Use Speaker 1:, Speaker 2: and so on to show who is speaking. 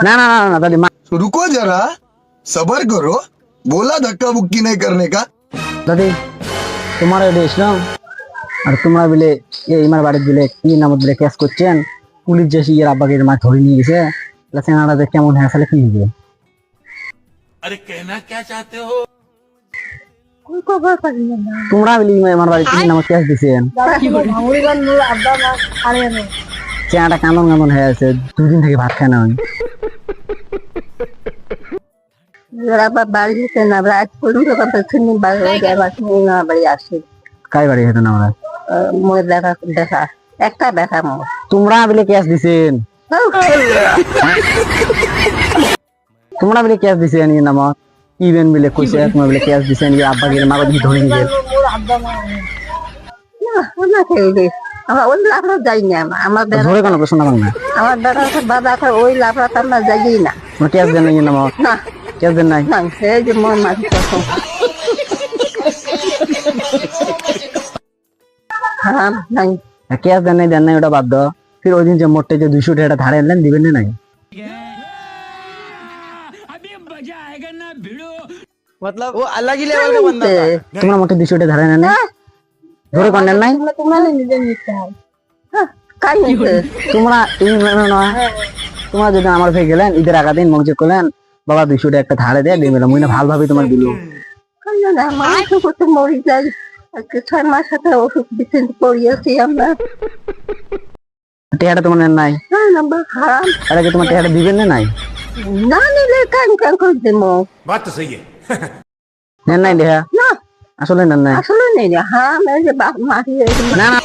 Speaker 1: না না না না দাদি
Speaker 2: रुको जरा सबर करो बोला धक्का बुक्की नहीं करने का
Speaker 1: দাদি তোমার ওই ইসলাম আর তোমরা বিলে ইমার বাড়ির বিলে কি নাম বিলে কেস করছেন পুলিশ যে ইয়ের আব্বাকে মা ধরে নিয়ে গেছে সেনাটা কেমন হয়ে আসলে কি নিবে
Speaker 3: अरे कहना क्या चाहते हो
Speaker 1: তোমরা বিলে আমার বাড়িতে কি নাম কেস দিছেন চেনাটা কেমন কেমন হয়ে আছে দুদিন থেকে ভাত খায় না আমি কাই বাড়ি হেঁটে না আমরা
Speaker 4: একটা ব্যথা মোর
Speaker 1: তোমরা বিলে কেস দিছেন তোমরা বিলে কেস দিছেন ইয়ে নাম ইভেন বিলে কইছে তোমরা বিলে কেস দিছেন ইয়ে আব্বাকে মা বাড়ি ধরে নিয়ে গেছে
Speaker 4: আমরা ওই লাফড়া যাই না আমার
Speaker 1: ধরে কেন প্রশ্ন না
Speaker 4: আমার দাদা ওই লাফড়াতে আমরা যাই না
Speaker 1: তোমরা কেস দেন ইয়ে নাম
Speaker 4: না
Speaker 1: কেস দেন নাই
Speaker 4: না এই যে মোর মাঝি হারাম নাই
Speaker 1: কেস দেন নাই ওটা বাদ দাও ফির ওই দিন যে মোটে যে 200 টাকা ধারে আনলেন দিবেন না নাই
Speaker 5: मतलब वो अलग ही लेवल का बंदा था
Speaker 1: তোমরা মোটে 200 টাকা ধারে আনেন ধরে কোন নাই
Speaker 4: তোমরা নিজে নিতে হয় কাই নিতে
Speaker 1: তোমরা এই না তোমরা যদি আমার ভাই গেলেন ঈদের আগা দিন মগজে করলেন বাবা 200 টাকা একটা ধারে দেয় দিবেন মুই না ভালোভাবে তোমার দিলু
Speaker 4: না মানুষ করতে মরি যাই আজকে 6 মাস সাথে ওষুধ দিতে পড়িয়েছি আমরা
Speaker 1: টাকাটা তোমার নেন নাই
Speaker 4: নাম্বার হারাম
Speaker 1: আরে কি তোমার টাকাটা দিবেন না নাই
Speaker 4: না নিলে কান কান করে দেবো
Speaker 3: बात तो सही है
Speaker 1: নেন নাই দেহা
Speaker 4: না
Speaker 1: আসলে নেন নাই
Speaker 4: আসলে নেই হারাম এই যে বাপ মারি
Speaker 1: না না